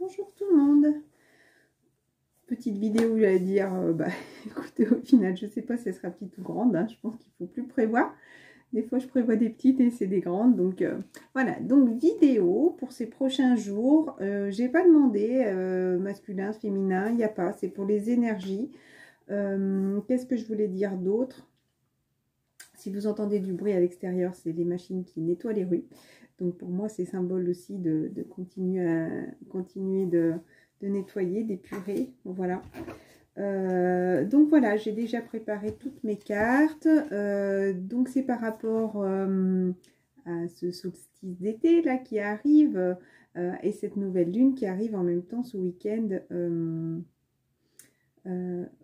Bonjour tout le monde. Petite vidéo, j'allais dire, écoutez, au final, je sais pas si elle sera petite ou grande, hein, je pense qu'il faut plus prévoir. Des fois, je prévois des petites et c'est des grandes, donc voilà. Donc, vidéo pour ces prochains jours. J'ai pas demandé masculin, féminin, il n'y a pas, c'est pour les énergies. Qu'est-ce que je voulais dire d'autre? Si vous entendez du bruit à l'extérieur, c'est les machines qui nettoient les rues. Donc pour moi, c'est symbole aussi de continuer de nettoyer, d'épurer. Voilà. Donc voilà, j'ai déjà préparé toutes mes cartes. Donc c'est par rapport à ce solstice d'été là qui arrive et cette nouvelle lune qui arrive en même temps ce week-end.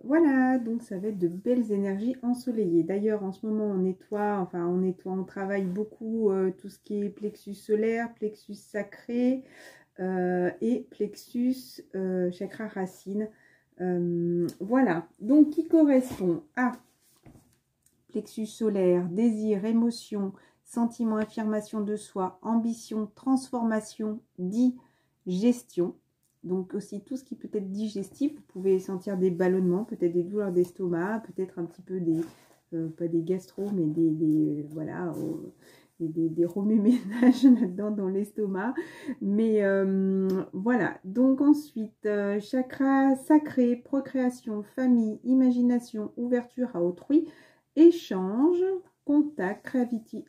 Voilà, donc ça va être de belles énergies ensoleillées. D'ailleurs, en ce moment, on travaille beaucoup tout ce qui est plexus solaire, plexus sacré et plexus chakra racine. Voilà, donc qui correspond à plexus solaire, désir, émotion, sentiment, affirmation de soi, ambition, transformation, digestion. Donc aussi tout ce qui peut être digestif, vous pouvez sentir des ballonnements, peut-être des douleurs d'estomac, peut-être un petit peu des, pas des gastro, mais voilà, des remue-ménages là-dedans dans l'estomac. Mais voilà, donc ensuite, chakra sacré, procréation, famille, imagination, ouverture à autrui, échange, contact,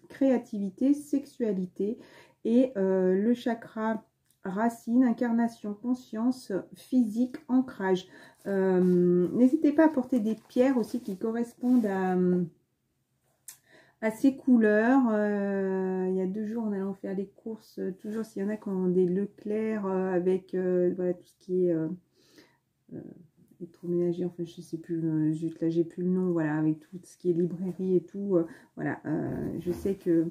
créativité, sexualité et le chakra racine, incarnation, conscience, physique, ancrage. N'hésitez pas à porter des pierres aussi qui correspondent à ces couleurs. Il y a 2 jours, en allant faire les courses, toujours s'il y en a qui ont des Leclerc avec voilà, tout ce qui est électroménager, enfin je sais plus, juste là j'ai plus le nom, voilà, avec tout ce qui est librairie et tout. Voilà, je sais que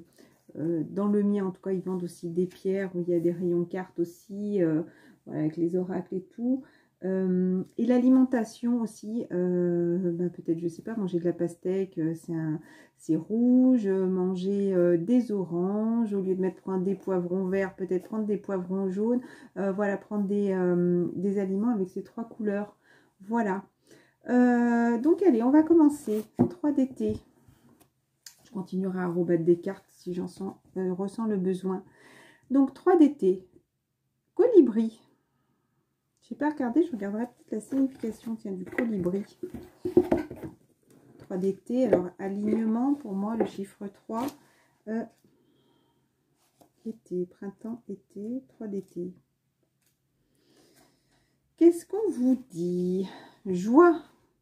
dans le mien, en tout cas, ils vendent aussi des pierres où il y a des rayons cartes aussi, voilà, avec les oracles et tout. Et l'alimentation aussi, peut-être, je sais pas, manger de la pastèque, c'est rouge, manger des oranges, au lieu de prendre des poivrons verts, peut-être prendre des poivrons jaunes, voilà, prendre des aliments avec ces 3 couleurs. Voilà. Donc, allez, on va commencer. 3DT. Je continuerai à rebattre des cartes si ressens le besoin. Donc 3DT, colibri. Je n'ai pas regardé, je regarderai peut-être la signification du colibri. 3DT, alors alignement pour moi, le chiffre 3. Été, printemps, été, 3DT. Qu'est-ce qu'on vous dit? Joie,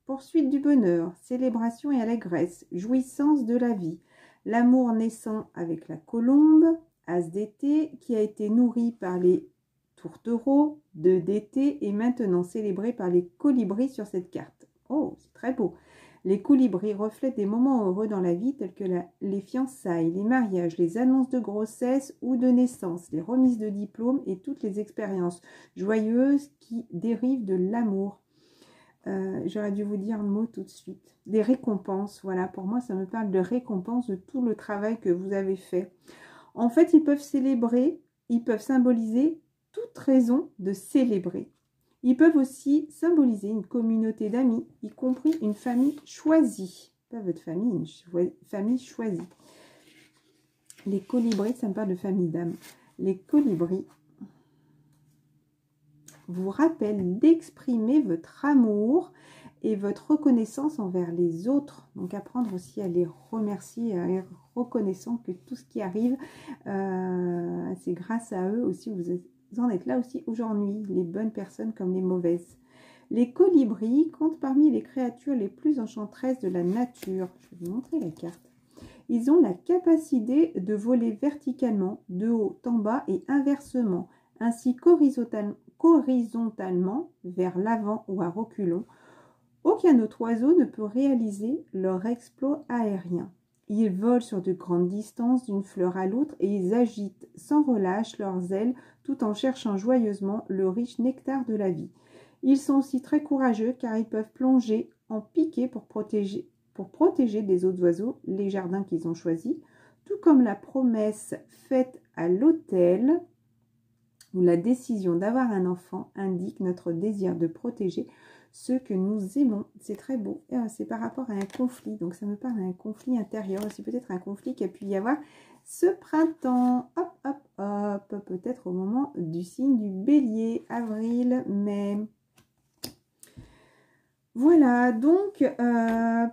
poursuite du bonheur, célébration et allégresse, jouissance de la vie. L'amour naissant avec la colombe, as d'été, qui a été nourri par les tourtereaux, 2DT, et maintenant célébré par les colibris sur cette carte. Oh, c'est très beau. Les colibris reflètent des moments heureux dans la vie tels que les fiançailles, les mariages, les annonces de grossesse ou de naissance, les remises de diplômes et toutes les expériences joyeuses qui dérivent de l'amour. J'aurais dû vous dire le mot tout de suite. Des récompenses, voilà, pour moi ça me parle de récompense de tout le travail que vous avez fait. En fait, ils peuvent célébrer, ils peuvent symboliser toute raison de célébrer. Ils peuvent aussi symboliser une communauté d'amis, y compris une famille choisie. Pas votre famille, une famille choisie. Les colibris, ça me parle de famille d'âmes. Les colibris vous rappellent d'exprimer votre amour et votre reconnaissance envers les autres. Donc apprendre aussi à les remercier, à être reconnaissant que tout ce qui arrive, c'est grâce à eux aussi, vous en êtes là aussi aujourd'hui, les bonnes personnes comme les mauvaises. Les colibris comptent parmi les créatures les plus enchanteresses de la nature. Je vais vous montrer la carte. Ils ont la capacité de voler verticalement, de haut en bas et inversement, ainsi qu'horizontalement, vers l'avant ou à reculons. Aucun autre oiseau ne peut réaliser leur exploit aérien. Ils volent sur de grandes distances d'une fleur à l'autre et ils agitent sans relâche leurs ailes tout en cherchant joyeusement le riche nectar de la vie. Ils sont aussi très courageux car ils peuvent plonger en piqué pour protéger des autres oiseaux les jardins qu'ils ont choisis, tout comme la promesse faite à l'autel ou la décision d'avoir un enfant indique notre désir de protéger ceux que nous aimons. C'est très beau. C'est par rapport à un conflit. Donc, ça me parle d'un conflit intérieur. C'est peut-être un conflit qu'il y a pu y avoir ce printemps. Hop, hop, hop. Peut-être au moment du signe du bélier. Avril, mai. Voilà, donc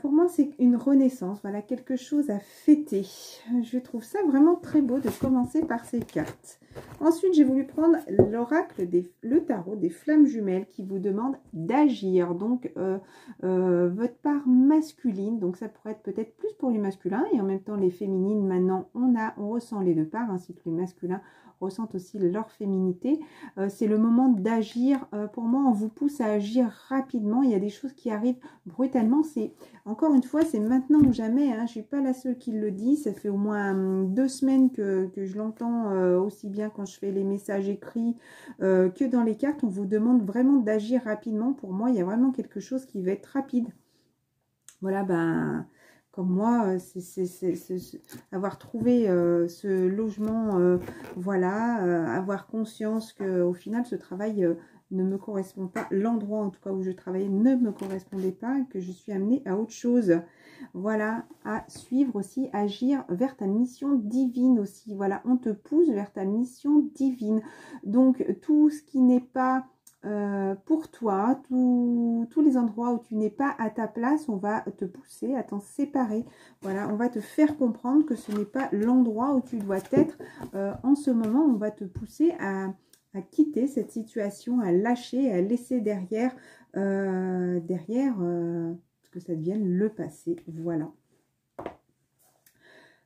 pour moi c'est une renaissance, voilà, quelque chose à fêter. Je trouve ça vraiment très beau de commencer par ces cartes. Ensuite, j'ai voulu prendre l'oracle, le tarot des flammes jumelles qui vous demande d'agir. Donc, votre part masculine, donc ça pourrait être peut-être plus pour les masculins et en même temps les féminines. Maintenant, on ressent les deux parts, ainsi que les masculins ressentent aussi leur féminité. C'est le moment d'agir. Pour moi, on vous pousse à agir rapidement. Il y a des choses qui arrivent brutalement. C'est encore une fois, c'est maintenant ou jamais. Hein. Je ne suis pas la seule qui le dit. Ça fait au moins 2 semaines que je l'entends aussi bien quand je fais les messages écrits que dans les cartes. On vous demande vraiment d'agir rapidement. Pour moi, il y a vraiment quelque chose qui va être rapide. Voilà, ben... Comme moi, c'est avoir trouvé ce logement, voilà, avoir conscience qu'au final, ce travail ne me correspond pas. L'endroit, en tout cas, où je travaillais ne me correspondait pas, que je suis amenée à autre chose. Voilà, à suivre aussi, agir vers ta mission divine aussi. Voilà, on te pousse vers ta mission divine. Donc, tout ce qui n'est pas... pour toi, tous les endroits où tu n'es pas à ta place, on va te pousser à t'en séparer. Voilà, on va te faire comprendre que ce n'est pas l'endroit où tu dois être. En ce moment, on va te pousser à quitter cette situation, à lâcher, à laisser derrière, que ça devienne le passé. Voilà.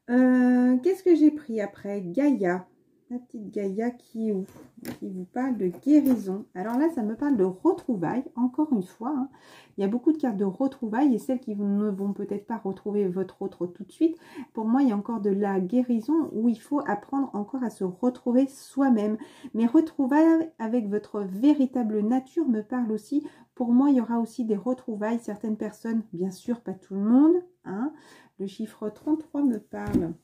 Qu'est-ce que j'ai pris après? Gaïa. La petite Gaïa qui vous parle de guérison. Alors là, ça me parle de retrouvailles, encore une fois. Hein. Il y a beaucoup de cartes de retrouvailles et celles qui ne vont peut-être pas retrouver votre autre tout de suite. Pour moi, il y a encore de la guérison où il faut apprendre encore à se retrouver soi-même. Mais retrouvailles avec votre véritable nature me parle aussi. Pour moi, il y aura aussi des retrouvailles. Certaines personnes, bien sûr, pas tout le monde. Hein. Le chiffre 33 me parle.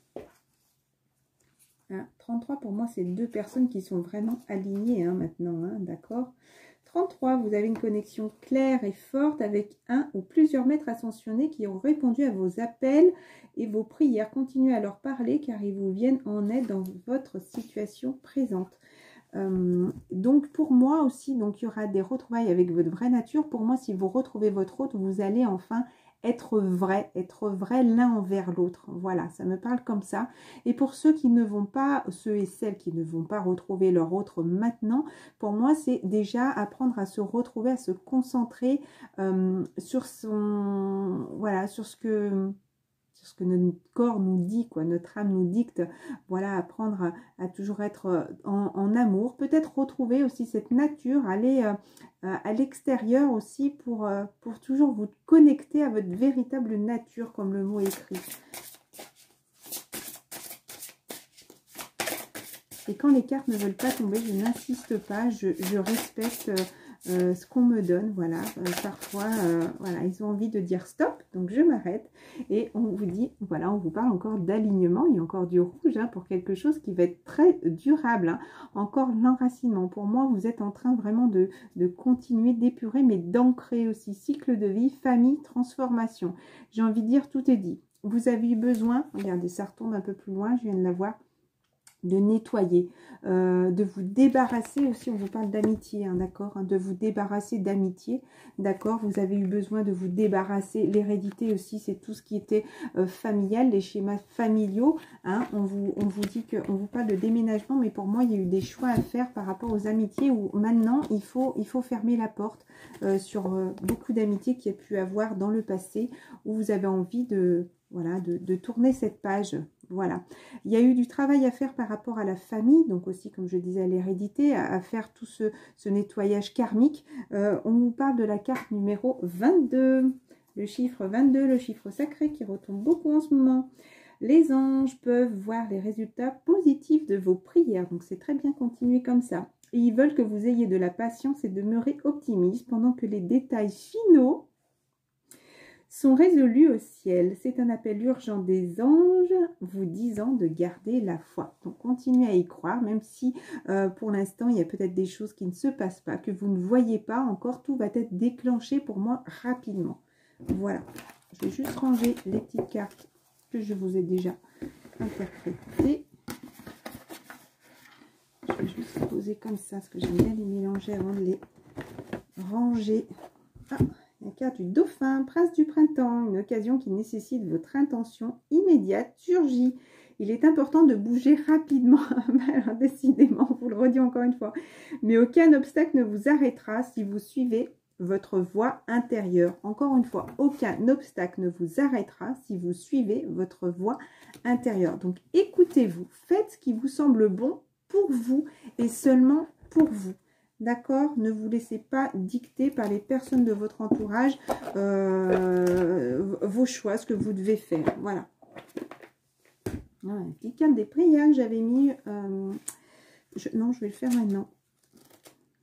33 pour moi, c'est 2 personnes qui sont vraiment alignées maintenant, hein, d'accord. 33, vous avez une connexion claire et forte avec un ou plusieurs maîtres ascensionnés qui ont répondu à vos appels et vos prières. Continuez à leur parler car ils vous viennent en aide dans votre situation présente. Donc pour moi aussi, donc il y aura des retrouvailles avec votre vraie nature. Pour moi, si vous retrouvez votre autre, vous allez enfin être vrai l'un envers l'autre. Voilà, ça me parle comme ça. Et pour ceux qui ne vont pas, ceux et celles qui ne vont pas retrouver leur autre maintenant, pour moi, c'est déjà apprendre à se retrouver, à se concentrer sur son, voilà, sur ce que notre corps nous dit, quoi, notre âme nous dicte. Voilà, apprendre à toujours être en amour. Peut-être retrouver aussi cette nature, aller à l'extérieur aussi pour toujours vous connecter à votre véritable nature, comme le mot écrit. Et quand les cartes ne veulent pas tomber, je n'insiste pas, je respecte ce qu'on me donne. Voilà, parfois, voilà, ils ont envie de dire stop, donc je m'arrête. Et on vous dit, voilà, on vous parle encore d'alignement. Il y a encore du rouge pour quelque chose qui va être très durable. Hein. Encore l'enracinement. Pour moi, vous êtes en train vraiment de continuer d'épurer, mais d'ancrer aussi. Cycle de vie, famille, transformation. J'ai envie de dire, tout est dit. Vous avez eu besoin, regardez, ça retombe un peu plus loin, je viens de la voir, de nettoyer, de vous débarrasser aussi, on vous parle d'amitié, hein, d'accord, hein, de vous débarrasser d'amitié, d'accord, vous avez eu besoin de vous débarrasser, l'hérédité aussi, c'est tout ce qui était familial, les schémas familiaux, hein, on vous dit qu'on vous parle de déménagement, mais pour moi, il y a eu des choix à faire par rapport aux amitiés où maintenant, il faut fermer la porte sur beaucoup d'amitiés qu'il y a pu avoir dans le passé, où vous avez envie de... Voilà, de tourner cette page. Voilà. Il y a eu du travail à faire par rapport à la famille, donc aussi, comme je disais, à l'hérédité, à faire tout ce nettoyage karmique. On vous parle de la carte numéro 22. Le chiffre 22, le chiffre sacré qui retombe beaucoup en ce moment. Les anges peuvent voir les résultats positifs de vos prières. Donc, c'est très bien, continuer comme ça. Et ils veulent que vous ayez de la patience et demeurer optimiste pendant que les détails finaux sont résolus au ciel. C'est un appel urgent des anges vous disant de garder la foi. Donc, continuez à y croire, même si pour l'instant, il y a peut-être des choses qui ne se passent pas, que vous ne voyez pas encore. Tout va être déclenché pour moi rapidement. Voilà. Je vais juste ranger les petites cartes que je vous ai déjà interprétées. Je vais juste les poser comme ça, parce que j'aime bien les mélanger avant de les ranger. Ah, la carte du dauphin, prince du printemps, une occasion qui nécessite votre intention immédiate surgit. Il est important de bouger rapidement. Alors, décidément, vous le redis encore une fois. Mais aucun obstacle ne vous arrêtera si vous suivez votre voie intérieure. Encore une fois, aucun obstacle ne vous arrêtera si vous suivez votre voie intérieure. Donc, écoutez-vous. Faites ce qui vous semble bon pour vous et seulement pour vous. D'accord? Ne vous laissez pas dicter par les personnes de votre entourage vos choix, ce que vous devez faire. Voilà. Voilà, une petite carte des prières que j'avais mis. Non, je vais le faire maintenant.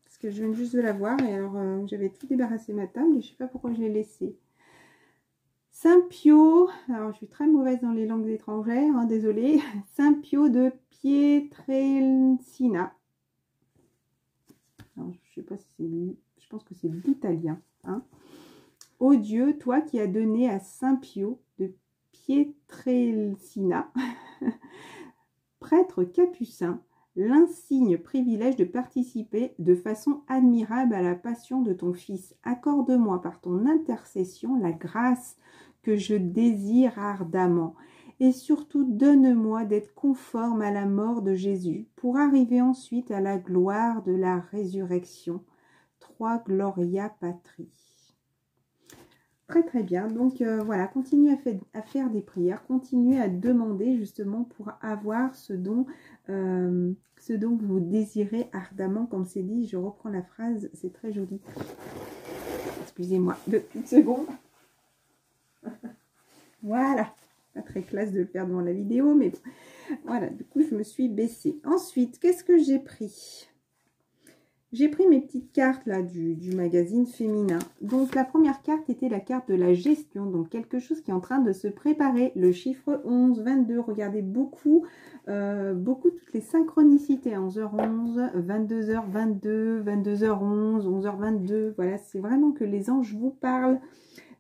Parce que je viens juste de la voir. Et alors, j'avais tout débarrassé ma table. Et je ne sais pas pourquoi je l'ai laissé. Saint Pio. Alors, je suis très mauvaise dans les langues étrangères. Hein, désolée. Saint Pio de Pietrelcina. Alors, je ne sais pas si c'est lui. Je pense que c'est l'italien. Hein. Ô Dieu, toi qui as donné à Saint Pio de Pietrelcina, prêtre capucin, l'insigne privilège de participer de façon admirable à la passion de ton Fils. Accorde-moi par ton intercession la grâce que je désire ardemment. Et surtout, donne-moi d'être conforme à la mort de Jésus pour arriver ensuite à la gloire de la résurrection. 3 Gloria Patri. Très très bien. Donc voilà, continuez à faire des prières, continuez à demander justement pour avoir ce dont vous désirez ardemment, comme c'est dit. Je reprends la phrase, c'est très joli. Excusez-moi, 2 petites secondes. Voilà. Pas très classe de le faire devant la vidéo, mais bon. Voilà, du coup, je me suis baissée. Ensuite, qu'est-ce que j'ai pris? J'ai pris mes petites cartes là du magazine féminin. Donc, la première carte était la carte de la gestion. Donc, quelque chose qui est en train de se préparer. Le chiffre 11, 22. Regardez beaucoup toutes les synchronicités. 11h11, 22h22, 22h11, 11h22. Voilà, c'est vraiment que les anges vous parlent.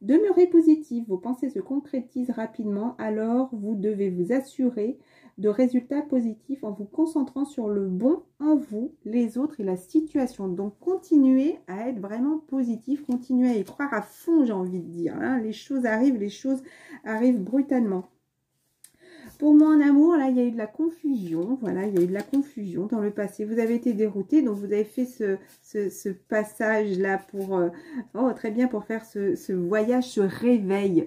Demeurez positif, vos pensées se concrétisent rapidement, alors vous devez vous assurer de résultats positifs en vous concentrant sur le bon en vous, les autres et la situation. Donc, continuez à être vraiment positif, continuez à y croire à fond, j'ai envie de dire. Hein. Les choses arrivent brutalement. Pour moi, en amour, là, il y a eu de la confusion. Voilà, il y a eu de la confusion dans le passé. Vous avez été dérouté, donc vous avez fait ce passage-là pour... oh, très bien, pour faire ce voyage, ce réveil.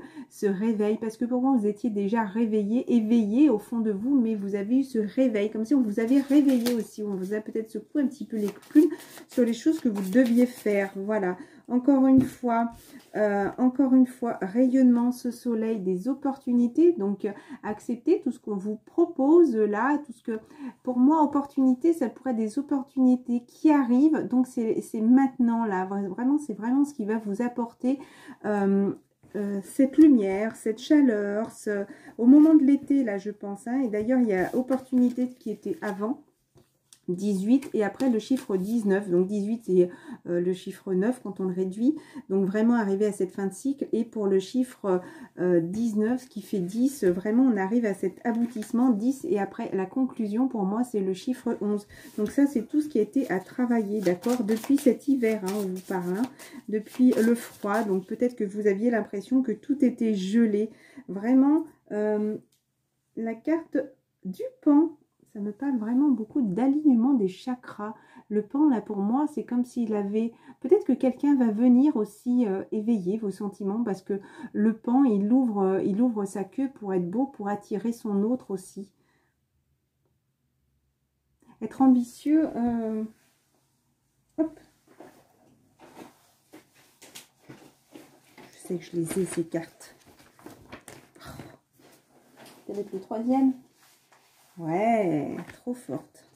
Parce que pour moi, vous étiez déjà réveillé, éveillé au fond de vous, mais vous avez eu ce réveil, comme si on vous avait réveillé aussi. On vous a peut-être secoué un petit peu les plumes sur les choses que vous deviez faire. Voilà. Encore une fois, rayonnement, ce soleil, des opportunités. Donc, acceptez tout ce qu'on vous propose là, tout ce que, pour moi, opportunité, ça pourrait être des opportunités qui arrivent. Donc, c'est maintenant là. Vraiment, c'est vraiment ce qui va vous apporter cette lumière, cette chaleur. Au moment de l'été, là, je pense. Hein, et d'ailleurs, il y a opportunité qui était avant. 18 et après le chiffre 19, donc 18 c'est le chiffre 9 quand on le réduit, donc vraiment arriver à cette fin de cycle. Et pour le chiffre 19 ce qui fait 10, vraiment on arrive à cet aboutissement 10 et après la conclusion pour moi c'est le chiffre 11. Donc ça c'est tout ce qui a été à travailler, d'accord, depuis cet hiver, hein, on vous parle, hein, depuis le froid. Donc peut-être que vous aviez l'impression que tout était gelé, vraiment. La carte du pan, ça me parle vraiment beaucoup d'alignement des chakras. Le pan, là, pour moi, c'est comme s'il avait... Peut-être que quelqu'un va venir aussi éveiller vos sentiments, parce que le pan, il ouvre sa queue pour être beau, pour attirer son autre aussi. Être ambitieux... Hop. Je sais que je les ai, ces cartes. Peut-être avec le troisième. Ouais, trop forte.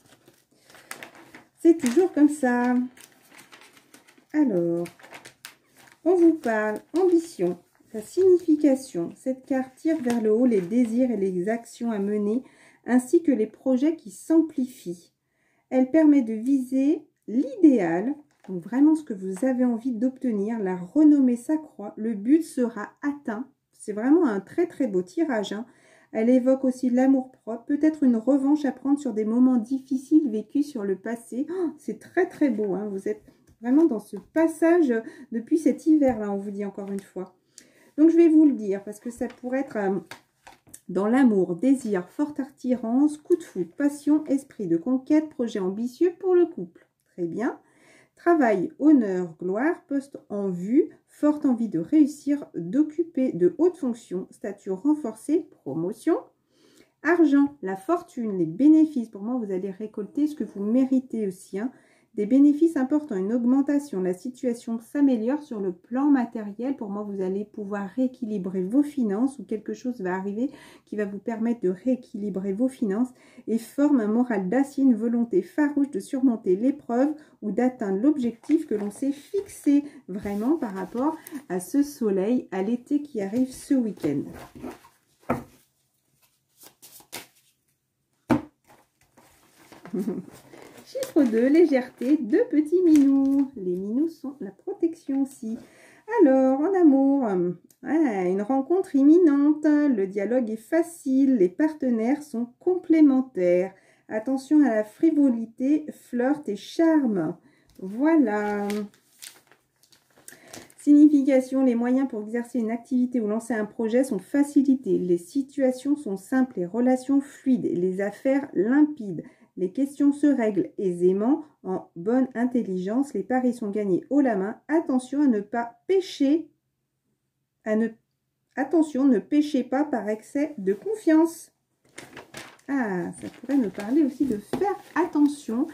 C'est toujours comme ça. Alors, on vous parle ambition, La signification. Cette carte tire vers le haut les désirs et les actions à mener, ainsi que les projets qui s'amplifient. Elle permet de viser l'idéal, donc vraiment ce que vous avez envie d'obtenir. La renommée s'accroît, le but sera atteint. C'est vraiment un très très beau tirage, hein. Elle évoque aussi l'amour-propre, peut-être une revanche à prendre sur des moments difficiles vécus sur le passé. Oh, c'est très très beau, hein. Vous êtes vraiment dans ce passage depuis cet hiver-là, on vous dit encore une fois. Donc je vais vous le dire, parce que ça pourrait être dans l'amour, désir, forte attirance, coup de foudre, passion, esprit de conquête, projet ambitieux pour le couple. Très bien. Travail, honneur, gloire, poste en vue, forte envie de réussir, d'occuper de hautes fonctions, statut renforcé, promotion. Argent, la fortune, les bénéfices. Pour moi, vous allez récolter ce que vous méritez aussi, hein. Des bénéfices importants, une augmentation. La situation s'améliore sur le plan matériel. Pour moi, vous allez pouvoir rééquilibrer vos finances ou quelque chose va arriver qui va vous permettre de rééquilibrer vos finances et forme un moral d'acier, une volonté farouche de surmonter l'épreuve ou d'atteindre l'objectif que l'on s'est fixé vraiment par rapport à ce soleil, à l'été qui arrive ce week-end. Chiffre 2, légèreté, 2 petits minous. Les minous sont la protection aussi. Alors, en amour, voilà, une rencontre imminente. Le dialogue est facile. Les partenaires sont complémentaires. Attention à la frivolité, flirt et charme. Voilà. Signification, les moyens pour exercer une activité ou lancer un projet sont facilités. Les situations sont simples, les relations fluides, les affaires limpides. Les questions se règlent aisément, en bonne intelligence. Les paris sont gagnés haut la main. Attention à ne pas pécher. Attention, ne péchez pas par excès de confiance. Ah, ça pourrait me parler aussi de faire attention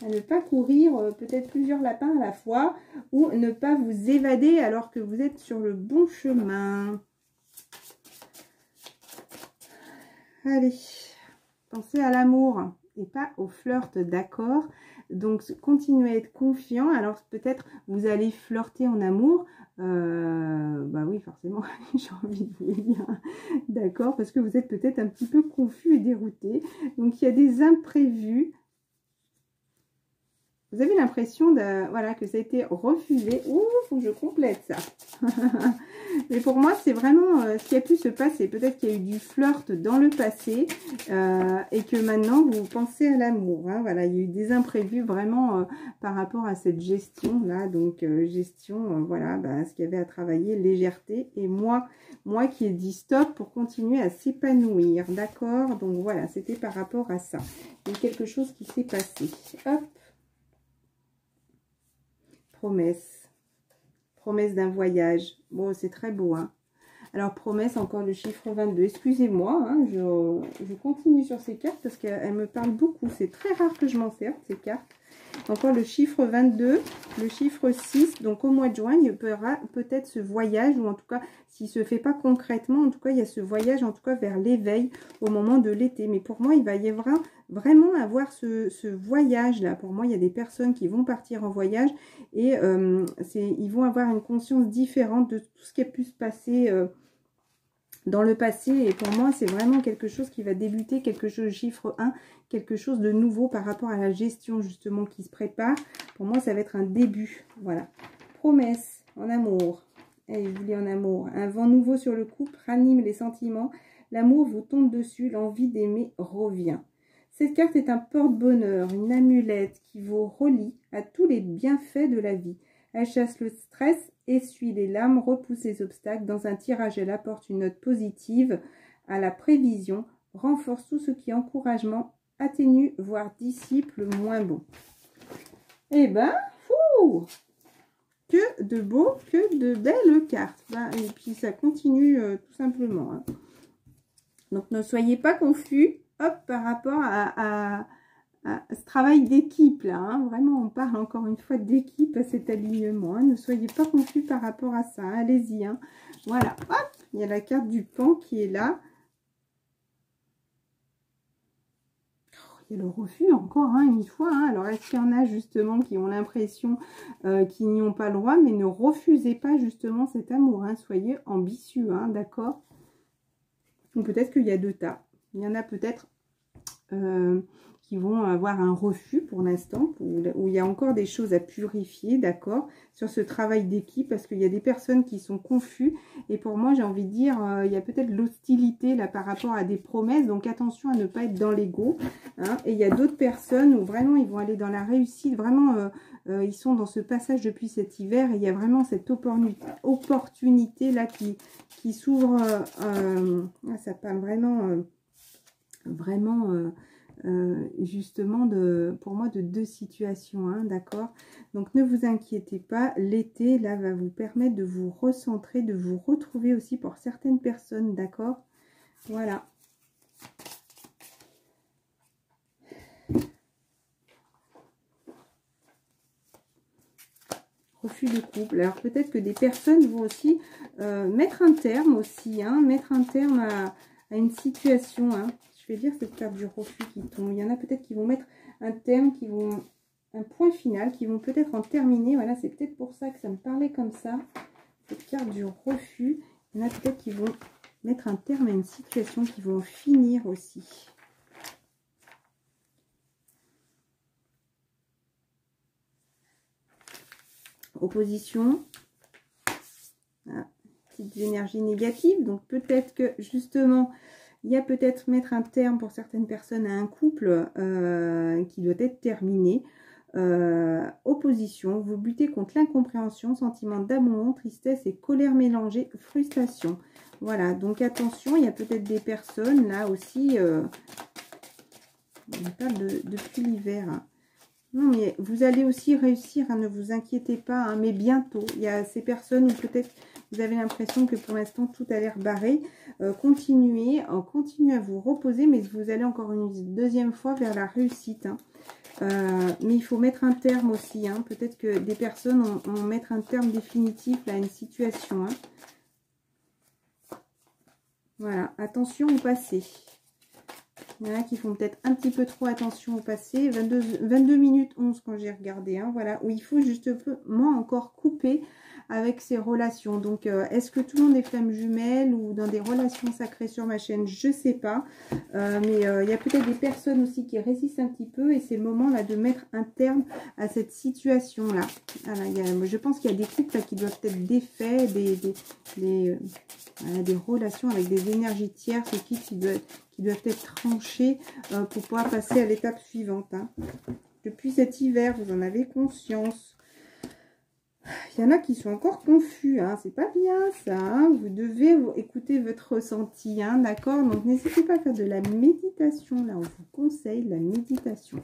à ne pas courir peut-être plusieurs lapins à la fois ou ne pas vous évader alors que vous êtes sur le bon chemin. Allez, pensez à l'amour et pas au flirt, d'accord? Donc, continuez à être confiant. Alors, peut-être vous allez flirter en amour. Bah oui, forcément, j'ai envie de vous le dire. D'accord? Parce que vous êtes peut-être un petit peu confus et dérouté. Donc, il y a des imprévus. Vous avez l'impression voilà, que ça a été refusé. Ouh, faut que je complète ça. Mais pour moi, c'est vraiment ce qui a pu se passer. Peut-être qu'il y a eu du flirt dans le passé et que maintenant, vous pensez à l'amour. Hein. Voilà, il y a eu des imprévus vraiment par rapport à cette gestion-là. Donc, gestion, voilà, bah, ce qu'il y avait à travailler, légèreté. Et moi qui ai dit stop pour continuer à s'épanouir. D'accord? Donc, voilà, c'était par rapport à ça. Il y a quelque chose qui s'est passé. Hop. Promesse. Promesse d'un voyage. Bon, c'est très beau, hein. Alors, promesse, encore le chiffre 22. Excusez-moi, hein, je continue sur ces cartes parce qu'elles me parlent beaucoup. C'est très rare que je m'en serve, ces cartes. Encore le chiffre 22, le chiffre 6. Donc, au mois de juin, il y aura peut-être ce voyage, ou en tout cas, s'il ne se fait pas concrètement, en tout cas, il y a ce voyage, en tout cas, vers l'éveil au moment de l'été. Mais pour moi, il va y avoir vraiment avoir ce voyage-là. Pour moi, il y a des personnes qui vont partir en voyage et ils vont avoir une conscience différente de tout ce qui a pu se passer dans le passé. Et pour moi, c'est vraiment quelque chose qui va débuter, quelque chose, chiffre 1, quelque chose de nouveau par rapport à la gestion justement qui se prépare. Pour moi, ça va être un début. Voilà. Promesse en amour. Allez, je vous lis en amour. Un vent nouveau sur le couple ranime les sentiments. L'amour vous tombe dessus, l'envie d'aimer revient. Cette carte est un porte-bonheur, une amulette qui vous relie à tous les bienfaits de la vie. Elle chasse le stress, essuie les larmes, repousse les obstacles. Dans un tirage, elle apporte une note positive à la prévision, renforce tout ce qui est encouragement, atténue, voire dissipe le moins bon. Eh ben, fou! Que de beaux, que de belles cartes. Et puis, ça continue tout simplement. Hein. Donc, ne soyez pas confus. Hop, par rapport à ce travail d'équipe là, hein. Vraiment on parle encore une fois d'équipe à cet alignement, hein. Ne soyez pas confus par rapport à ça, hein. Allez-y, hein. Voilà, hop, il y a la carte du pan qui est là. Oh, il y a le refus encore, hein, une fois. Hein. Alors, est-ce qu'il y en a justement qui ont l'impression qu'ils n'y ont pas le droit, mais ne refusez pas justement cet amour. Hein. Soyez ambitieux, hein, d'accord? Ou peut-être qu'il y a deux tas. Il y en a peut-être qui vont avoir un refus pour l'instant, où il y a encore des choses à purifier, d'accord, sur ce travail d'équipe, parce qu'il y a des personnes qui sont confus, et pour moi, j'ai envie de dire, il y a peut-être l'hostilité là par rapport à des promesses, donc attention à ne pas être dans l'ego, hein, et il y a d'autres personnes où vraiment ils vont aller dans la réussite, vraiment, ils sont dans ce passage depuis cet hiver, et il y a vraiment cette opportunité là qui s'ouvre, ça parle vraiment... justement pour moi de deux situations, hein, d'accord? Donc ne vous inquiétez pas, l'été là va vous permettre de vous recentrer, de vous retrouver aussi pour certaines personnes, d'accord? Voilà. Refus de couple. Alors peut-être que des personnes vont aussi mettre un terme aussi, hein, mettre un terme à une situation, hein. Je vais lire cette carte du refus qui tombe. Il y en a peut-être qui vont mettre un terme, un point final, qui vont peut-être en terminer. Voilà, c'est peut-être pour ça que ça me parlait comme ça. Cette carte du refus. Il y en a peut-être qui vont mettre un terme à une situation, qui vont finir aussi. Opposition. Ah, petites énergies négatives. Donc peut-être que justement... Il y a peut-être mettre un terme pour certaines personnes à un couple qui doit être terminé. Opposition, vous butez contre l'incompréhension, sentiment d'abandon, tristesse et colère mélangée, frustration. Voilà, donc attention, il y a peut-être des personnes là aussi, on parle depuis l'hiver. Hein. Non, mais vous allez aussi réussir, hein, ne vous inquiétez pas, hein, mais bientôt. Il y a ces personnes où peut-être vous avez l'impression que pour l'instant tout a l'air barré. Continuez à vous reposer, mais vous allez encore une deuxième fois vers la réussite. Hein. Mais il faut mettre un terme aussi. Hein. Peut-être que des personnes vont mettre un terme définitif à une situation. Hein. Voilà, attention au passé. Il y en a qui font peut-être un petit peu trop attention au passé. 22 minutes 11 quand j'ai regardé. Hein, voilà, où il faut justement encore couper avec ces relations. Donc, est-ce que tout le monde est flamme jumelle ou dans des relations sacrées sur ma chaîne? Je ne sais pas. Mais il y a peut-être des personnes aussi qui résistent un petit peu. Et c'est le moment là de mettre un terme à cette situation-là. Voilà, je pense qu'il y a des couples là, qui doivent être défaits, des relations avec des énergies tierces qui doivent être tranchées pour pouvoir passer à l'étape suivante. Hein. Depuis cet hiver, vous en avez conscience. Il y en a qui sont encore confus, hein. C'est pas bien ça. Hein. Vous devez écouter votre ressenti, hein, d'accord? Donc n'hésitez pas à faire de la méditation. Là, on vous conseille la méditation.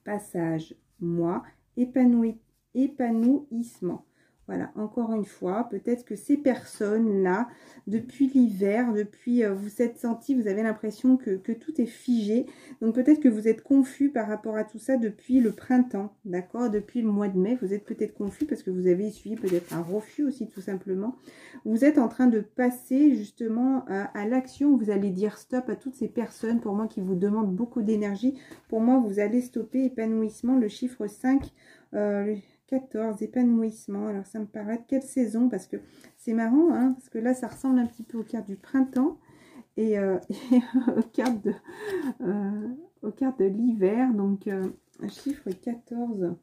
Passage, moi, épanouissement. Voilà, encore une fois, peut-être que ces personnes-là, depuis l'hiver, depuis vous êtes senti, vous avez l'impression que tout est figé. Donc peut-être que vous êtes confus par rapport à tout ça depuis le printemps, d'accord? Depuis le mois de mai, vous êtes peut-être confus parce que vous avez essuyé peut-être un refus aussi tout simplement. Vous êtes en train de passer justement à l'action. Vous allez dire stop à toutes ces personnes, pour moi, qui vous demandent beaucoup d'énergie. Pour moi, vous allez stopper épanouissement, le chiffre 5, 14, épanouissement. Alors, ça me paraît de quelle saison? Parce que c'est marrant, hein, parce que là, ça ressemble un petit peu aux cartes du printemps et aux cartes de l'hiver. Donc, chiffre 14.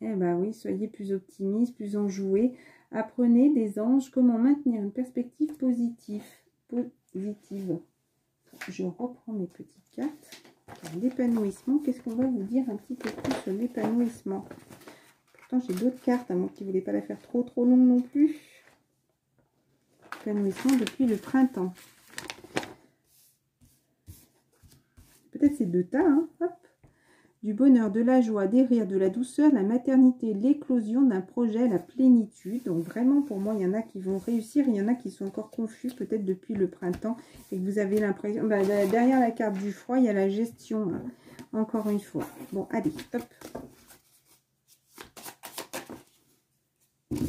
Eh ben oui, soyez plus optimiste, plus enjoué. Apprenez des anges comment maintenir une perspective positive. Je reprends mes petites cartes. L'épanouissement, qu'est-ce qu'on va vous dire un petit peu plus sur l'épanouissement? Pourtant, j'ai d'autres cartes, à moins qu'ils ne voulaient pas la faire trop longue non plus. Épanouissement depuis le printemps. Peut-être c'est deux tas, hein. Hop. Du bonheur, de la joie, des rires, de la douceur, la maternité, l'éclosion d'un projet, la plénitude. Donc vraiment, pour moi, il y en a qui vont réussir, il y en a qui sont encore confus, peut-être depuis le printemps, et que vous avez l'impression... Bah, derrière la carte du froid, il y a la gestion, hein, encore une fois. Bon, allez, hop.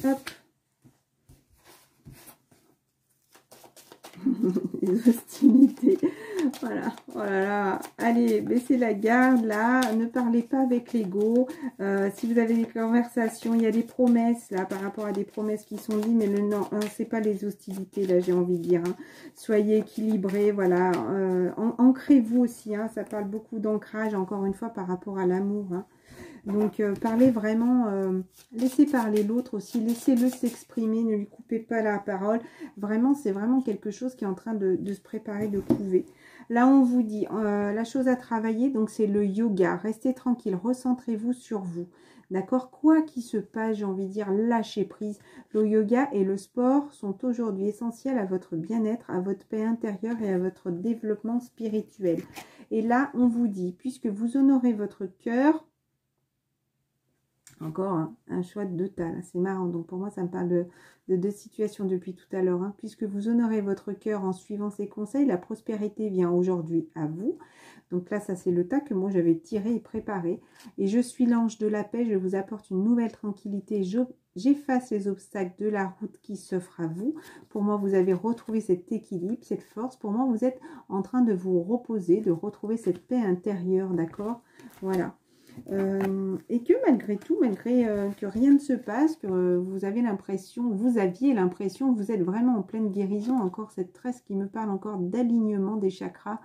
Hop. Les hostilités. Voilà. Oh là là. Allez, baissez la garde là. Ne parlez pas avec l'ego. Si vous avez des conversations, il y a des promesses là par rapport à des promesses qui sont dites. Mais non, c'est pas les hostilités là, j'ai envie de dire. Hein. Soyez équilibrés. Voilà. Ancrez-vous aussi. Hein. Ça parle beaucoup d'ancrage encore une fois par rapport à l'amour. Hein. Donc, parlez vraiment, laissez parler l'autre aussi, laissez-le s'exprimer, ne lui coupez pas la parole. Vraiment, c'est vraiment quelque chose qui est en train de se préparer, de couver. Là, on vous dit, la chose à travailler, donc c'est le yoga. Restez tranquille, recentrez-vous sur vous. D'accord? Quoi qu'il se passe, j'ai envie de dire, lâchez prise. Le yoga et le sport sont aujourd'hui essentiels à votre bien-être, à votre paix intérieure et à votre développement spirituel. Et là, on vous dit, puisque vous honorez votre cœur, encore un choix de 2 tas, c'est marrant. Donc pour moi, ça me parle de 2 situations depuis tout à l'heure. Hein. Puisque vous honorez votre cœur en suivant ses conseils, la prospérité vient aujourd'hui à vous. Donc là, ça c'est le tas que moi j'avais tiré et préparé. Et je suis l'ange de la paix, je vous apporte une nouvelle tranquillité. J'efface les obstacles de la route qui s'offrent à vous. Pour moi, vous avez retrouvé cet équilibre, cette force. Pour moi, vous êtes en train de vous reposer, de retrouver cette paix intérieure, d'accord? Voilà. Et que malgré tout, malgré que rien ne se passe, que vous aviez l'impression, vous êtes vraiment en pleine guérison, encore cette tresse qui me parle encore d'alignement des chakras,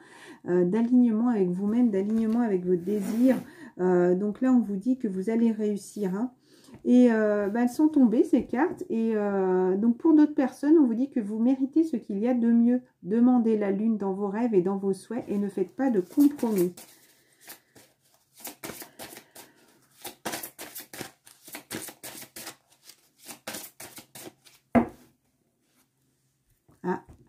d'alignement avec vous-même, d'alignement avec vos désirs. Donc là, on vous dit que vous allez réussir. Hein. Et elles sont tombées, ces cartes. Et donc pour d'autres personnes, on vous dit que vous méritez ce qu'il y a de mieux. Demandez la lune dans vos rêves et dans vos souhaits et ne faites pas de compromis.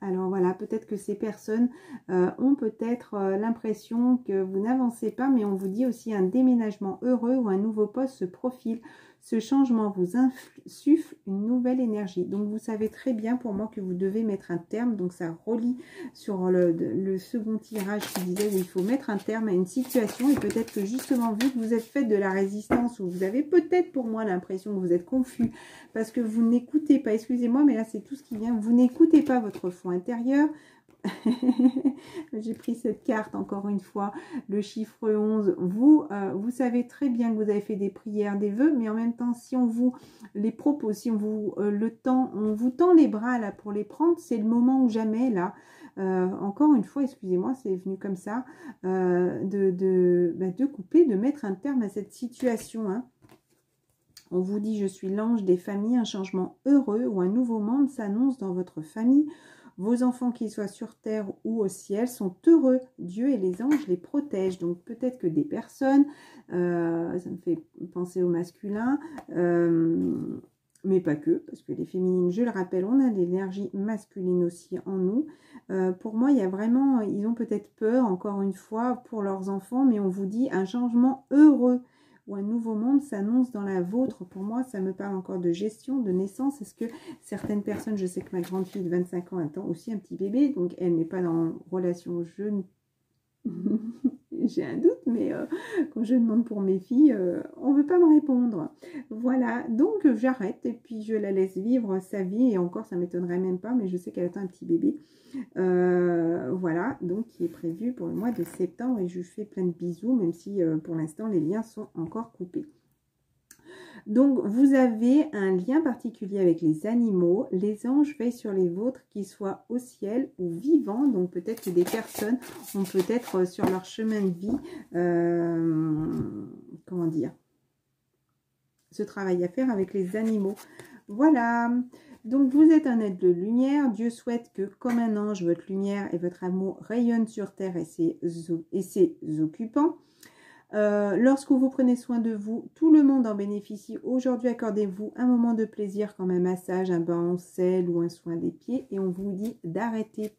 Alors voilà, peut-être que ces personnes ont peut-être l'impression que vous n'avancez pas, mais on vous dit aussi un déménagement heureux ou un nouveau poste se profile. Ce changement vous insuffle une nouvelle énergie. Donc vous savez très bien pour moi que vous devez mettre un terme. Donc ça relie sur le second tirage qui disait qu'il faut mettre un terme à une situation. Et peut-être que justement, vu que vous êtes fait de la résistance, ou vous avez peut-être pour moi l'impression que vous êtes confus, parce que vous n'écoutez pas, excusez-moi, mais là c'est tout ce qui vient, vous n'écoutez pas votre fond intérieur. J'ai pris cette carte encore une fois, le chiffre 11. Vous savez très bien que vous avez fait des prières, des vœux, mais en même temps, si on vous les propose, si on vous on vous tend les bras là pour les prendre, c'est le moment ou jamais là. Encore une fois, excusez-moi, c'est venu comme ça, de couper, de mettre un terme à cette situation. Hein. On vous dit, je suis l'ange des familles, un changement heureux ou un nouveau monde s'annonce dans votre famille. Vos enfants, qu'ils soient sur terre ou au ciel, sont heureux. Dieu et les anges les protègent. Donc peut-être que des personnes, ça me fait penser au masculin, mais pas que, parce que les féminines, je le rappelle, on a de l'énergie masculine aussi en nous. Pour moi, il y a vraiment, ils ont peut-être peur, encore une fois, pour leurs enfants, mais on vous dit un changement heureux ou un nouveau monde s'annonce dans la vôtre. Pour moi, ça me parle encore de gestion, de naissance. Est-ce que certaines personnes, je sais que ma grande fille de 25 ans attend aussi un petit bébé, donc elle n'est pas dans relation jeune. J'ai un doute, mais quand je demande pour mes filles, on ne veut pas me répondre. Voilà, donc j'arrête et puis je la laisse vivre sa vie. Et encore, ça ne m'étonnerait même pas, mais je sais qu'elle attend un petit bébé. Voilà, donc qui est prévu pour le mois de septembre. Et je lui fais plein de bisous, même si pour l'instant, les liens sont encore coupés. Donc, vous avez un lien particulier avec les animaux. Les anges veillent sur les vôtres, qu'ils soient au ciel ou vivants. Donc, peut-être que des personnes ont peut-être sur leur chemin de vie, comment dire, ce travail à faire avec les animaux. Voilà. Donc, vous êtes un être de lumière. Dieu souhaite que, comme un ange, votre lumière et votre amour rayonnent sur terre et ses occupants. Lorsque vous prenez soin de vous, tout le monde en bénéficie. Aujourd'hui, accordez-vous un moment de plaisir comme un massage, un bain en sel ou un soin des pieds. Et on vous dit d'arrêter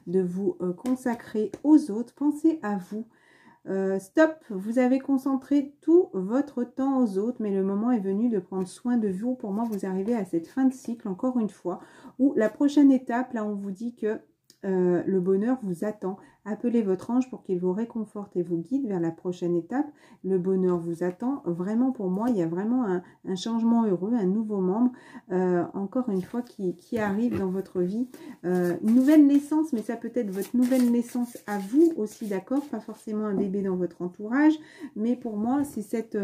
de vous consacrer aux autres. Pensez à vous. Stop, vous avez concentré tout votre temps aux autres, mais le moment est venu de prendre soin de vous. Pour moi, vous arrivez à cette fin de cycle, encore une fois, où la prochaine étape, là, on vous dit que le bonheur vous attend. Appelez votre ange pour qu'il vous réconforte et vous guide vers la prochaine étape. Le bonheur vous attend. Vraiment, pour moi, il y a vraiment un changement heureux, un nouveau membre, encore une fois, qui arrive dans votre vie. Une nouvelle naissance, mais ça peut être votre nouvelle naissance à vous aussi, d'accord? Pas forcément un bébé dans votre entourage, mais pour moi, c'est cette...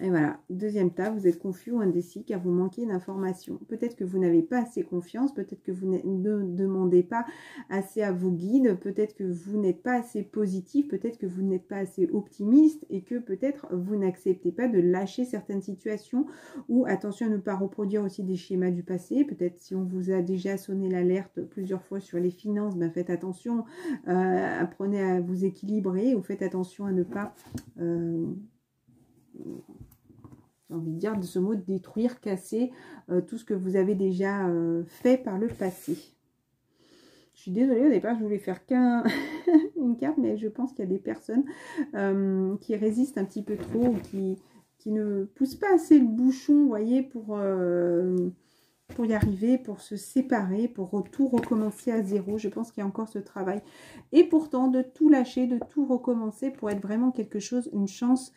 Et voilà, deuxième table, vous êtes confus ou indécis car vous manquez d'informations. Peut-être que vous n'avez pas assez confiance, peut-être que vous ne demandez pas assez à vos guides, peut-être que vous n'êtes pas assez positif, peut-être que vous n'êtes pas assez optimiste et que peut-être vous n'acceptez pas de lâcher certaines situations ou attention à ne pas reproduire aussi des schémas du passé. Peut-être si on vous a déjà sonné l'alerte plusieurs fois sur les finances, ben faites attention, apprenez à vous équilibrer ou faites attention à ne pas... j'ai envie de dire de ce mot, détruire, casser tout ce que vous avez déjà fait par le passé. Je suis désolée, au départ, je voulais faire une carte, mais je pense qu'il y a des personnes qui résistent un petit peu trop, ou qui ne poussent pas assez le bouchon, vous voyez, pour y arriver, pour se séparer, pour tout recommencer à zéro. Je pense qu'il y a encore ce travail. Et pourtant, de tout lâcher, de tout recommencer pour être vraiment quelque chose, une chance.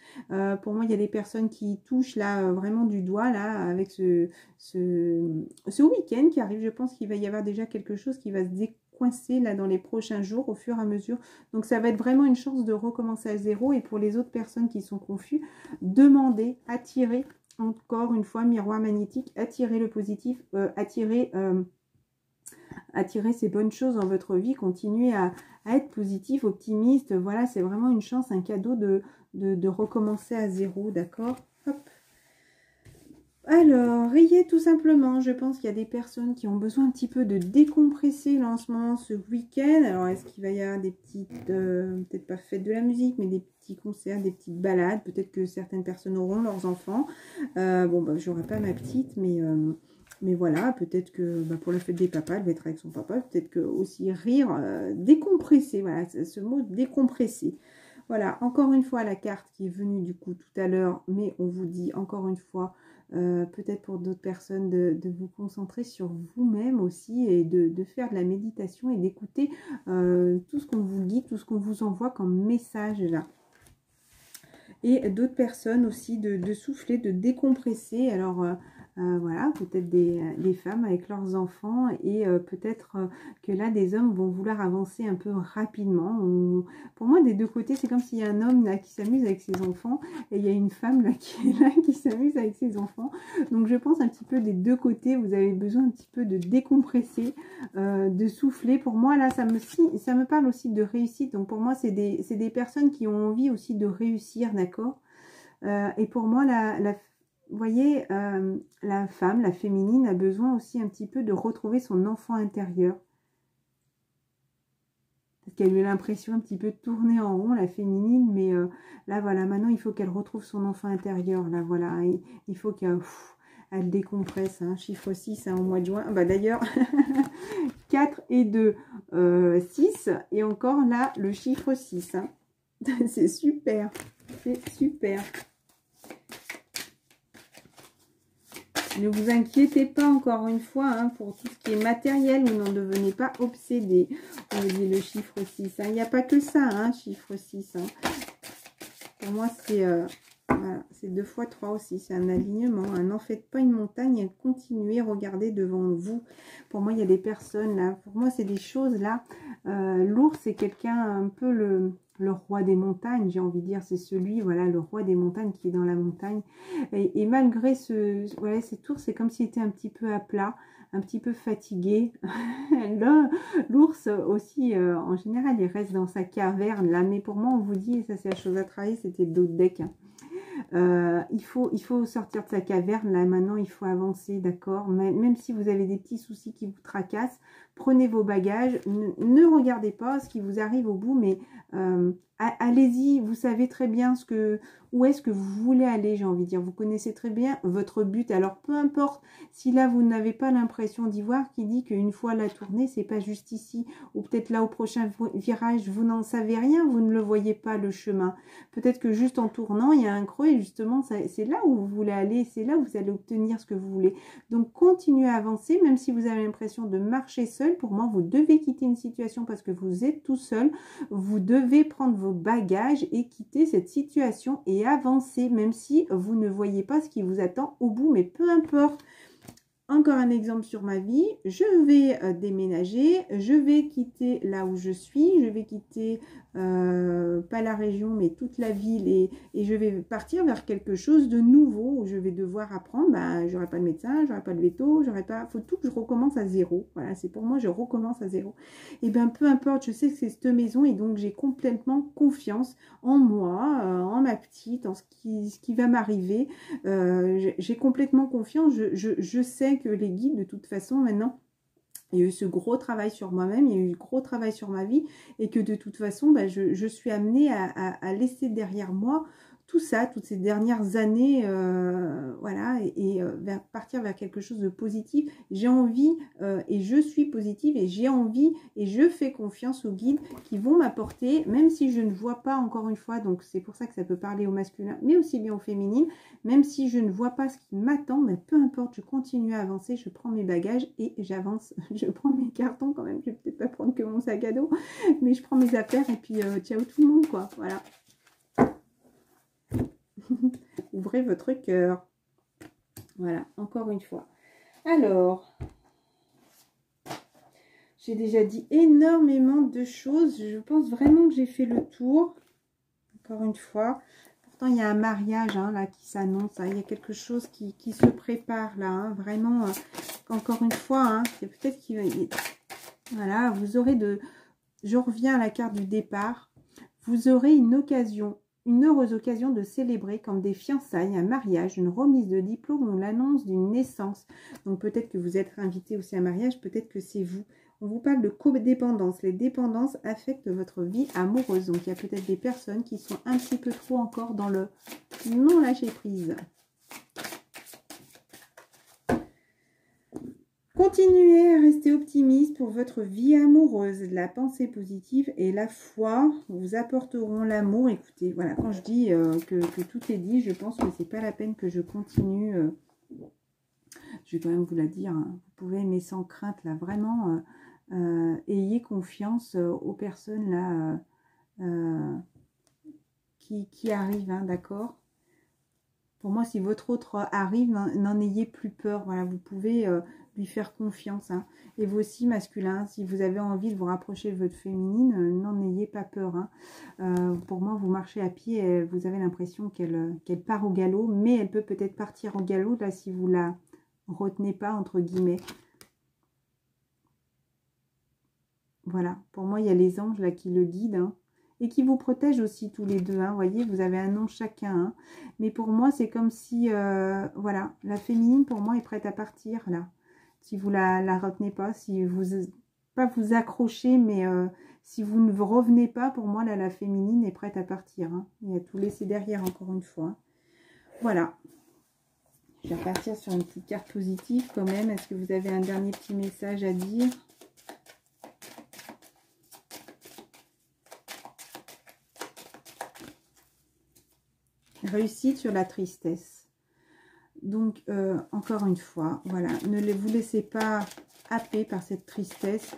Pour moi, il y a des personnes qui touchent là vraiment du doigt, là, avec ce week-end qui arrive. Je pense qu'il va y avoir déjà quelque chose qui va se décoincer là dans les prochains jours, au fur et à mesure. Donc, ça va être vraiment une chance de recommencer à zéro. Et pour les autres personnes qui sont confus, demandez, attirez. Encore une fois, miroir magnétique, attirez le positif, attirez ces bonnes choses dans votre vie, continuez à être positif, optimiste. Voilà, c'est vraiment une chance, un cadeau de recommencer à zéro, d'accord? Hop. Alors, rayez tout simplement. Je pense qu'il y a des personnes qui ont besoin un petit peu de décompresser là en ce moment, ce week-end. Alors, est-ce qu'il va y avoir des petites, peut-être pas fêtes de la musique, mais des petits concerts, des petites balades. Peut-être que certaines personnes auront leurs enfants. Bon, bah, j'aurai pas ma petite, mais voilà, peut-être que bah, pour la fête des papas, elle va être avec son papa. Peut-être que aussi rire, décompresser. Voilà, ce mot décompresser. Voilà, encore une fois, la carte qui est venue du coup tout à l'heure, mais on vous dit encore une fois, peut-être pour d'autres personnes, de vous concentrer sur vous-même aussi et de faire de la méditation et d'écouter tout ce qu'on vous dit, tout ce qu'on vous envoie comme message là. Et d'autres personnes aussi de souffler, de décompresser. Alors voilà, peut-être des femmes avec leurs enfants et peut-être que là des hommes vont vouloir avancer un peu rapidement. Pour moi, des deux côtés, c'est comme s'il y a un homme là qui s'amuse avec ses enfants et il y a une femme là qui est là qui s'amuse avec ses enfants. Donc je pense un petit peu des deux côtés, vous avez besoin un petit peu de décompresser, de souffler. Pour moi là, ça me parle aussi de réussite. Donc pour moi, c'est des personnes qui ont envie aussi de réussir, d'accord? Et pour moi, vous voyez, la femme, la féminine, a besoin aussi un petit peu de retrouver son enfant intérieur. Parce qu'elle a eu l'impression un petit peu de tourner en rond, la féminine, mais là, voilà, maintenant, il faut qu'elle retrouve son enfant intérieur. Là, voilà, il faut qu'elle décompresse. Hein, chiffre 6 hein, au mois de juin. Bah, d'ailleurs, 4 et 2, 6. Et encore là, le chiffre 6. Hein. C'est super. C'est super. Ne vous inquiétez pas encore une fois hein, pour tout ce qui est matériel, ou n'en devenez pas obsédé. On dit le chiffre 6. Hein. Il n'y a pas que ça, hein, chiffre 6. Hein. Pour moi, c'est voilà, 2 fois 3 aussi. C'est un alignement. Hein. N'en faites pas une montagne. Continuez, regardez devant vous. Pour moi, il y a des personnes là. Pour moi, c'est des choses là. L'ours, c'est quelqu'un un peu le roi des montagnes, j'ai envie de dire, c'est celui, voilà, le roi des montagnes qui est dans la montagne. Et malgré voilà, cet ours, c'est comme s'il était un petit peu à plat, un petit peu fatigué. L'ours aussi, en général, il reste dans sa caverne, là. Mais pour moi, on vous dit, et ça c'est la chose à travailler, c'était d'autres decks. Il faut sortir de sa caverne, là, maintenant, il faut avancer, d'accord? Même si vous avez des petits soucis qui vous tracassent, prenez vos bagages, ne regardez pas ce qui vous arrive au bout, mais allez-y, vous savez très bien où est-ce que vous voulez aller, j'ai envie de dire. Vous connaissez très bien votre but. Alors, peu importe si là, vous n'avez pas l'impression d'y voir, qui dit qu'une fois la tournée, c'est pas juste ici, ou peut-être là au prochain virage, vous n'en savez rien, vous ne le voyez pas, le chemin. Peut-être que juste en tournant, il y a un creux, et justement, c'est là où vous voulez aller, c'est là où vous allez obtenir ce que vous voulez. Donc, continuez à avancer, même si vous avez l'impression de marcher seul. seul. Pour moi, vous devez quitter une situation parce que vous êtes tout seul. Vous devez prendre vos bagages et quitter cette situation et avancer, même si vous ne voyez pas ce qui vous attend au bout, mais peu importe. Encore un exemple sur ma vie, je vais déménager, je vais quitter là où je suis, je vais quitter pas la région mais toute la ville et je vais partir vers quelque chose de nouveau où je vais devoir apprendre, j'aurai pas de médecin, j'aurai pas de veto, j'aurai pas, faut tout que je recommence à zéro, voilà, c'est pour moi je recommence à zéro. Et bien peu importe, je sais que c'est cette maison et donc j'ai complètement confiance en moi, en ma petite, en ce qui va m'arriver, j'ai complètement confiance, je sais que les guides, de toute façon, maintenant, il y a eu ce gros travail sur moi-même, il y a eu gros travail sur ma vie, et que de toute façon, je suis amenée à laisser derrière moi tout ça, toutes ces dernières années, voilà, et partir vers quelque chose de positif. J'ai envie, et je suis positive, et j'ai envie, et je fais confiance aux guides qui vont m'apporter, même si je ne vois pas, encore une fois, donc c'est pour ça que ça peut parler au masculin, mais aussi bien au féminin, même si je ne vois pas ce qui m'attend, mais peu importe, je continue à avancer, je prends mes bagages et j'avance, je prends mes cartons quand même, je vais peut-être pas prendre que mon sac à dos, mais je prends mes affaires et puis ciao tout le monde, quoi, voilà. Ouvrez votre cœur. Voilà, encore une fois. Alors, j'ai déjà dit énormément de choses. Je pense vraiment que j'ai fait le tour. Encore une fois. Pourtant, il y a un mariage là qui s'annonce. Il y a quelque chose qui se prépare là. Vraiment, encore une fois, c'est peut-être qu'il va... Voilà, vous aurez de... Je reviens à la carte du départ. Vous aurez une occasion, une heureuse occasion de célébrer comme des fiançailles, un mariage, une remise de diplôme ou l'annonce d'une naissance. Donc peut-être que vous êtes invité aussi à un mariage, peut-être que c'est vous. On vous parle de codépendance. Les dépendances affectent votre vie amoureuse. Donc il y a peut-être des personnes qui sont un petit peu trop encore dans le non lâcher prise. Continuez à rester optimiste pour votre vie amoureuse. La pensée positive et la foi vous apporteront l'amour. Écoutez, voilà, quand je dis que tout est dit, je pense que c'est pas la peine que je continue. Je vais quand même vous la dire. Vous pouvez aimer sans crainte, là, vraiment. Ayez confiance aux personnes là qui arrivent, d'accord? Pour moi, si votre autre arrive, n'en ayez plus peur. Voilà, vous pouvez lui faire confiance. Et vous aussi, masculin, si vous avez envie de vous rapprocher de votre féminine, n'en ayez pas peur. Pour moi, vous marchez à pied et vous avez l'impression qu'elle part au galop. Mais elle peut peut-être partir au galop, là, si vous la retenez pas, entre guillemets. Voilà, pour moi, il y a les anges là qui le guident. Et qui vous protègent aussi tous les deux. Vous voyez, vous avez un nom chacun. Mais pour moi, c'est comme si, voilà, la féminine, pour moi, est prête à partir, là. Si vous la retenez pas, si vous, pas vous accrochez, mais si vous ne revenez pas, pour moi, là, la féminine est prête à partir. Il y a tout laissé derrière, encore une fois. Voilà. Je vais repartir sur une petite carte positive, quand même. Est-ce que vous avez un dernier petit message à dire ? Réussite sur la tristesse. Donc, encore une fois, voilà, ne vous laissez pas happer par cette tristesse.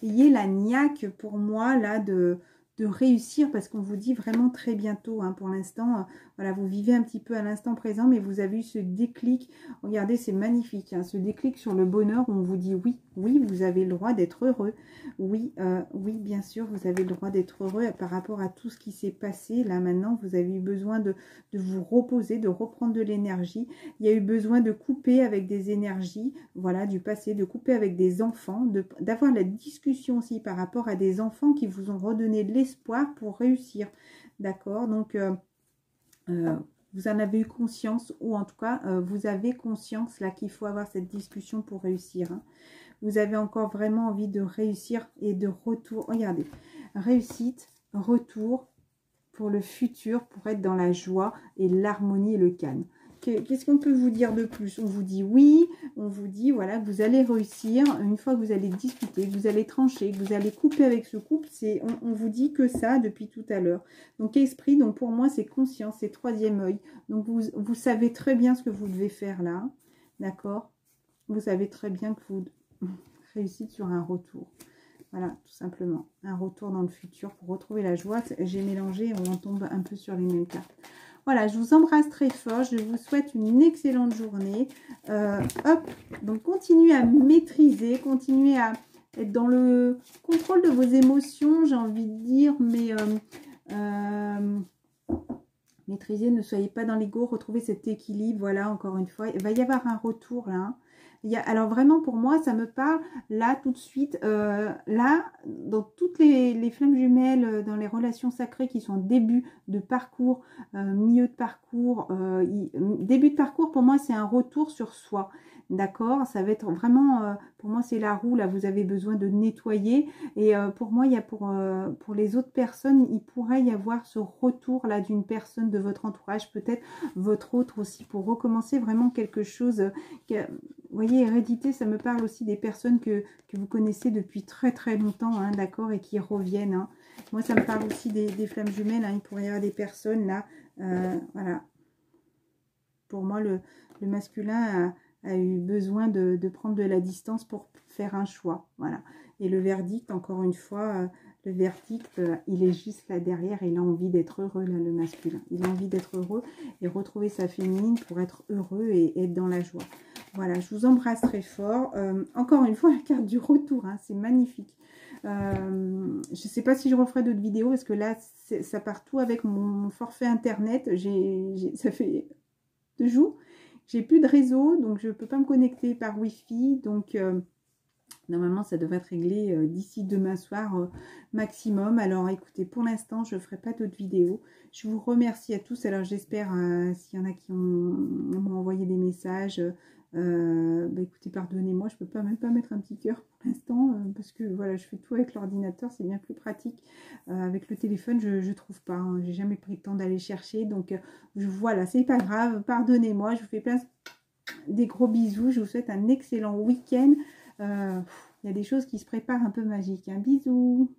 Ayez la niaque, pour moi, là, de réussir, parce qu'on vous dit vraiment très bientôt. Pour l'instant, voilà, vous vivez un petit peu à l'instant présent, mais vous avez eu ce déclic. Regardez, c'est magnifique, ce déclic sur le bonheur, où on vous dit oui, oui, vous avez le droit d'être heureux. Oui, oui, bien sûr, vous avez le droit d'être heureux par rapport à tout ce qui s'est passé. Là, maintenant, vous avez eu besoin de vous reposer, de reprendre de l'énergie. Il y a eu besoin de couper avec des énergies, voilà, du passé, de couper avec des enfants, d'avoir la discussion aussi par rapport à des enfants qui vous ont redonné de l'espoir pour réussir. D'accord? Donc, vous en avez eu conscience, ou en tout cas, vous avez conscience là qu'il faut avoir cette discussion pour réussir. Vous avez encore vraiment envie de réussir et de retour. Regardez, réussite, retour pour le futur, pour être dans la joie et l'harmonie et le calme. Qu'est-ce qu'on peut vous dire de plus? On vous dit oui, on vous dit voilà que vous allez réussir. Une fois que vous allez discuter, que vous allez trancher, que vous allez couper avec ce couple, on vous dit que ça depuis tout à l'heure. Donc esprit, donc pour moi c'est conscience, c'est troisième œil. Donc vous savez très bien ce que vous devez faire là, d'accord? Vous savez très bien que vous réussite sur un retour. Voilà, tout simplement. Un retour dans le futur pour retrouver la joie. J'ai mélangé, on tombe un peu sur les mêmes cartes. Voilà, je vous embrasse très fort. Je vous souhaite une excellente journée. Hop, donc continuez à maîtriser, continuez à être dans le contrôle de vos émotions, j'ai envie de dire, mais maîtrisez, ne soyez pas dans l'ego, retrouvez cet équilibre. Voilà, encore une fois, il va y avoir un retour là. Hein. Alors vraiment pour moi ça me parle là tout de suite, là dans toutes les flammes jumelles, dans les relations sacrées qui sont en début de parcours, milieu de parcours, début de parcours pour moi c'est un retour sur soi. D'accord, ça va être vraiment, pour moi c'est la roue, là vous avez besoin de nettoyer et pour moi il y a pour les autres personnes, il pourrait y avoir ce retour là d'une personne de votre entourage, peut-être votre autre aussi, pour recommencer vraiment quelque chose vous voyez, hérédité, ça me parle aussi des personnes que vous connaissez depuis très très longtemps, hein, d'accord, et qui reviennent. Hein. Moi, ça me parle aussi des flammes jumelles, hein, il pourrait y avoir des personnes là, voilà. Pour moi, le masculin a eu besoin de prendre de la distance pour faire un choix, voilà. Et le verdict, encore une fois, le verdict, il est juste là derrière, il a envie d'être heureux, là, le masculin. Il a envie d'être heureux et retrouver sa féminine pour être heureux et être dans la joie. Voilà, je vous embrasse très fort. Encore une fois, la carte du retour, hein, c'est magnifique. Je ne sais pas si je referai d'autres vidéos parce que là, ça part tout avec mon forfait internet. Ça fait 2 jours. J'ai plus de réseau, donc je ne peux pas me connecter par Wi-Fi. Donc, normalement, ça devrait être réglé d'ici demain soir maximum. Alors, écoutez, pour l'instant, je ne ferai pas d'autres vidéos. Je vous remercie à tous. Alors, j'espère, s'il y en a qui m'ont envoyé des messages, bah, écoutez, pardonnez-moi, je ne peux même pas mettre un petit cœur pour l'instant, parce que voilà, je fais tout avec l'ordinateur, c'est bien plus pratique. Avec le téléphone, je ne trouve pas. Hein, j'ai jamais pris le temps d'aller chercher. Donc, voilà, c'est pas grave. Pardonnez-moi, je vous fais plein des gros bisous. Je vous souhaite un excellent week-end. Il y a des choses qui se préparent un peu magiques. Hein. Bisous.